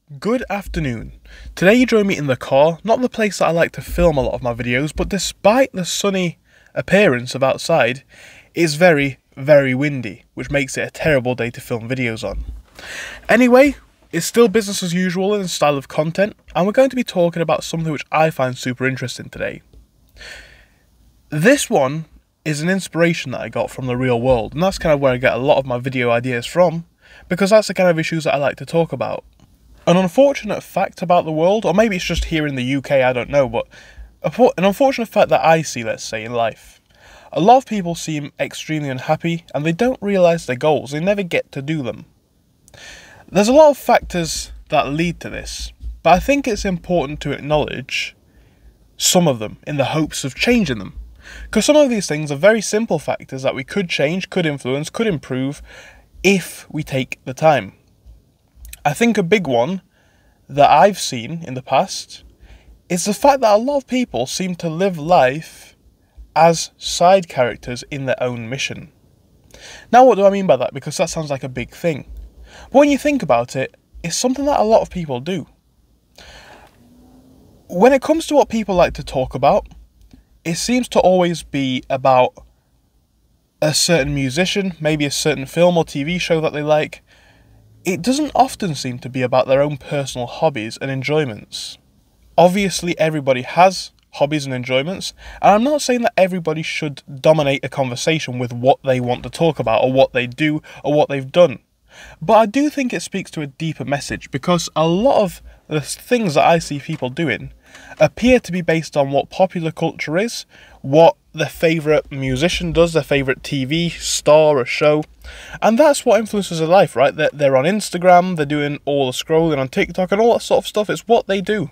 Good afternoon. Today you join me in the car, not the place that I like to film a lot of my videos, but despite the sunny appearance of outside, it's very, very windy, which makes it a terrible day to film videos on. Anyway, it's still business as usual in the style of content, and we're going to be talking about something which I find super interesting today. This one is an inspiration that I got from the real world, and that's kind of where I get a lot of my video ideas from, because that's the kind of issues that I like to talk about. An unfortunate fact about the world, or maybe it's just here in the UK, I don't know, but an unfortunate fact that I see, let's say, in life. A lot of people seem extremely unhappy and they don't realise their goals, they never get to do them. There's a lot of factors that lead to this, but I think it's important to acknowledge some of them in the hopes of changing them. Because some of these things are very simple factors that we could change, could influence, could improve if we take the time. I think a big one that I've seen in the past is the fact that a lot of people seem to live life as side characters in their own mission. Now, what do I mean by that? Because that sounds like a big thing. But when you think about it, it's something that a lot of people do. When it comes to what people like to talk about, it seems to always be about a certain musician, maybe a certain film or TV show that they like. It doesn't often seem to be about their own personal hobbies and enjoyments. Obviously, everybody has hobbies and enjoyments, and I'm not saying that everybody should dominate a conversation with what they want to talk about, or what they do, or what they've done. But I do think it speaks to a deeper message, because a lot of the things that I see people doing appear to be based on what popular culture is, what their favourite musician does, their favourite TV star or show, and that's what influences their life, right? They're on Instagram, they're doing all the scrolling on TikTok and all that sort of stuff. It's what they do.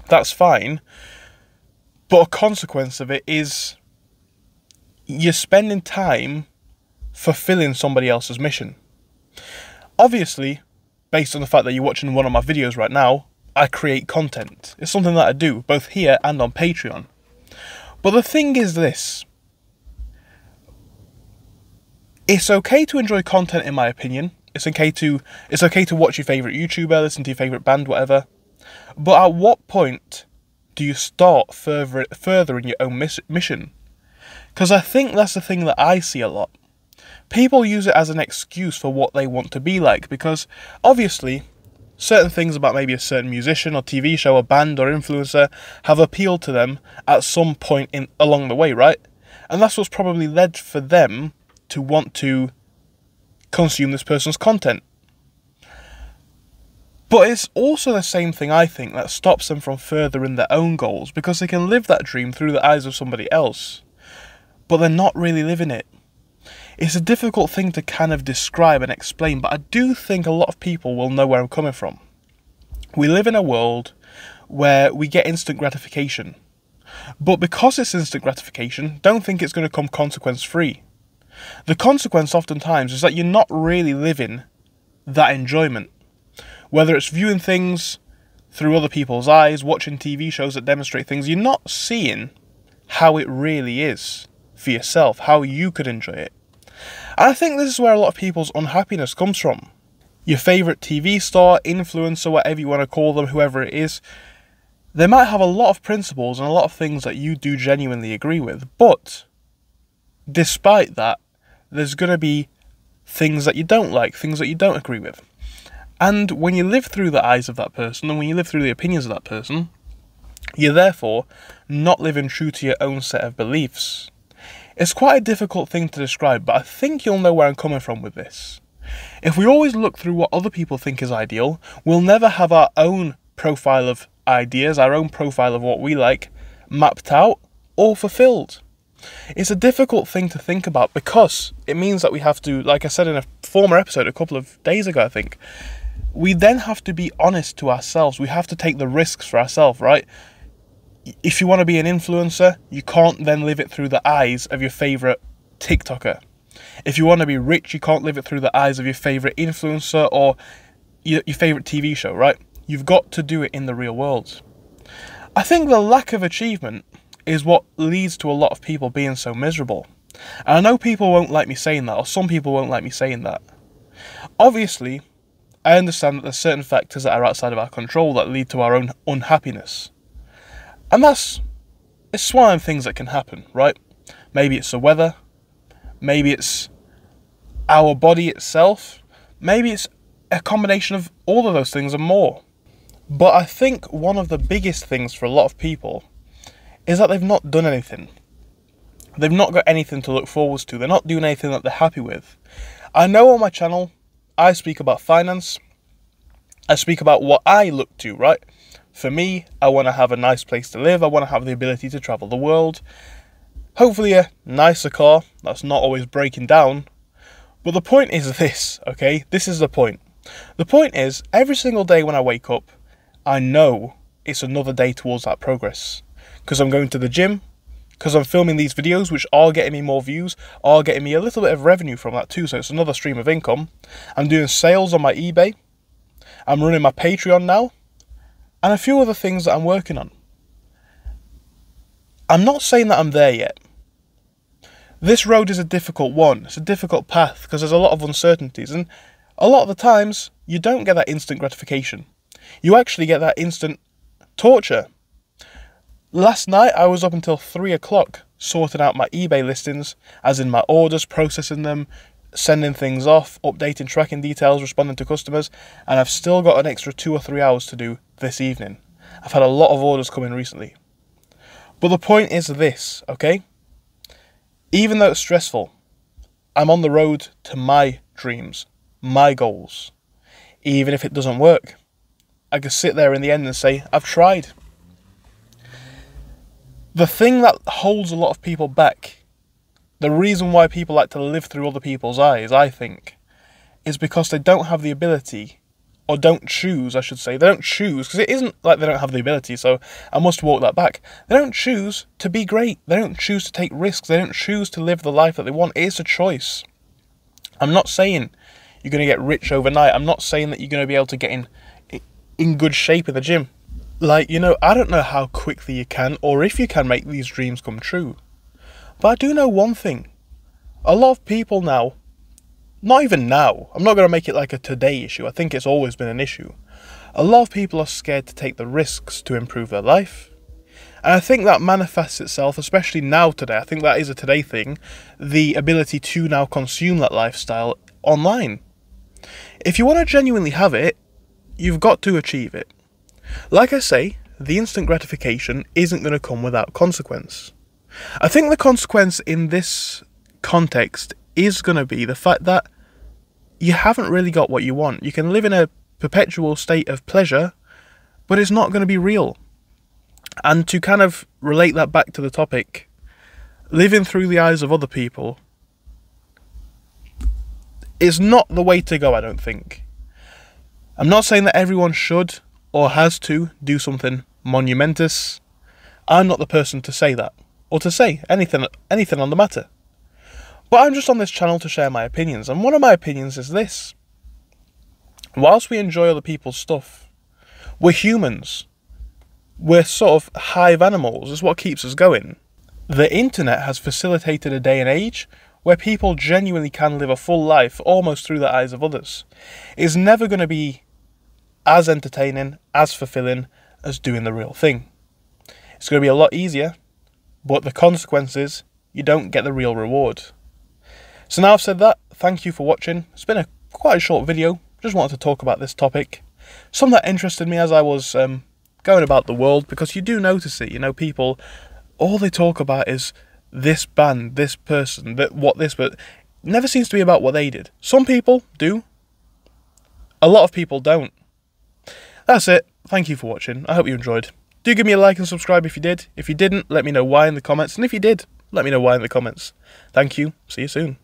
That's fine, but a consequence of it is you're spending time fulfilling somebody else's mission. Obviously, based on the fact that you're watching one of my videos right now, I create content. It's something that I do, both here and on Patreon. But the thing is this. It's okay to enjoy content, in my opinion. It's okay to watch your favourite YouTuber, listen to your favourite band, whatever. But at what point do you start furthering your own mission? Because I think that's the thing that I see a lot. People use it as an excuse for what they want to be like, because obviously certain things about maybe a certain musician or TV show or band or influencer have appealed to them at some point along the way, right? And that's what's probably led for them to want to consume this person's content. But it's also the same thing, I think, that stops them from furthering their own goals, because they can live that dream through the eyes of somebody else, but they're not really living it. It's a difficult thing to kind of describe and explain, but I do think a lot of people will know where I'm coming from. We live in a world where we get instant gratification. But because it's instant gratification, don't think it's going to come consequence-free. The consequence oftentimes is that you're not really living that enjoyment. Whether it's viewing things through other people's eyes, watching TV shows that demonstrate things, you're not seeing how it really is for yourself, how you could enjoy it. And I think this is where a lot of people's unhappiness comes from. Your favourite TV star, influencer, whatever you want to call them, whoever it is, they might have a lot of principles and a lot of things that you do genuinely agree with, but despite that, there's going to be things that you don't like, things that you don't agree with. And when you live through the eyes of that person, and when you live through the opinions of that person, you're therefore not living true to your own set of beliefs. It's quite a difficult thing to describe, but I think you'll know where I'm coming from with this. If we always look through what other people think is ideal, we'll never have our own profile of ideas, our own profile of what we like, mapped out or fulfilled. It's a difficult thing to think about, because it means that we have to, like I said in a former episode a couple of days ago, I think, we then have to be honest to ourselves. We have to take the risks for ourselves, right? If you want to be an influencer, you can't then live it through the eyes of your favourite TikToker. If you want to be rich, you can't live it through the eyes of your favourite influencer or your favourite TV show, right? You've got to do it in the real world. I think the lack of achievement is what leads to a lot of people being so miserable. And I know people won't like me saying that, or some people won't like me saying that. Obviously, I understand that there's certain factors that are outside of our control that lead to our own unhappiness. And it's one of the things that can happen, right? Maybe it's the weather, maybe it's our body itself, maybe it's a combination of all of those things and more. But I think one of the biggest things for a lot of people is that they've not done anything. They've not got anything to look forward to. They're not doing anything that they're happy with. I know on my channel, I speak about finance. I speak about what I look to, right? For me, I want to have a nice place to live. I want to have the ability to travel the world. Hopefully a nicer car that's not always breaking down. But the point is this, okay? This is the point. The point is, every single day when I wake up, I know it's another day towards that progress. Because I'm going to the gym, because I'm filming these videos which are getting me more views, are getting me a little bit of revenue from that too, so it's another stream of income. I'm doing sales on my eBay. I'm running my Patreon now. And a few other things that I'm working on. I'm not saying that I'm there yet. This road is a difficult one. It's a difficult path because there's a lot of uncertainties. And a lot of the times, you don't get that instant gratification. You actually get that instant torture. Last night, I was up until 3 o'clock sorting out my eBay listings, as in my orders, processing them, sending things off, updating tracking details, responding to customers, and I've still got an extra 2 or 3 hours to do this evening. I've had a lot of orders come in recently. But the point is this, okay? Even though it's stressful, I'm on the road to my dreams, my goals. Even if it doesn't work, I can sit there in the end and say, I've tried. The thing that holds a lot of people back, the reason why people like to live through other people's eyes, I think, is because they don't have the ability, or don't choose, I should say. They don't choose, because it isn't like they don't have the ability, so I must walk that back. They don't choose to be great. They don't choose to take risks. They don't choose to live the life that they want. It's a choice. I'm not saying you're going to get rich overnight. I'm not saying that you're going to be able to get in good shape in the gym. Like, you know, I don't know how quickly you can, or if you can make these dreams come true. But I do know one thing. A lot of people now, not even now, I'm not going to make it like a today issue, I think it's always been an issue. A lot of people are scared to take the risks to improve their life. And I think that manifests itself, especially now today, I think that is a today thing, the ability to now consume that lifestyle online. If you want to genuinely have it, you've got to achieve it. Like I say, the instant gratification isn't going to come without consequence. I think the consequence in this context is going to be the fact that you haven't really got what you want. You can live in a perpetual state of pleasure, but it's not going to be real. And to kind of relate that back to the topic, living through the eyes of other people is not the way to go, I don't think. I'm not saying that everyone should or has to do something monumentous. I'm not the person to say that, or to say anything on the matter. But I'm just on this channel to share my opinions, and one of my opinions is this. Whilst we enjoy other people's stuff, we're humans. We're sort of hive animals, it's what keeps us going. The internet has facilitated a day and age where people genuinely can live a full life almost through the eyes of others. It's never going to be as entertaining, as fulfilling as doing the real thing. It's going to be a lot easier, but the consequence is you don't get the real reward. So now I've said that, thank you for watching. It's been quite a short video, just wanted to talk about this topic. Something that interested me as I was going about the world, because you do notice it, you know, people, all they talk about is this band, this person, but it never seems to be about what they did. Some people do, a lot of people don't. That's it, thank you for watching, I hope you enjoyed. Do give me a like and subscribe if you did. If you didn't, let me know why in the comments, and if you did, let me know why in the comments. Thank you, see you soon.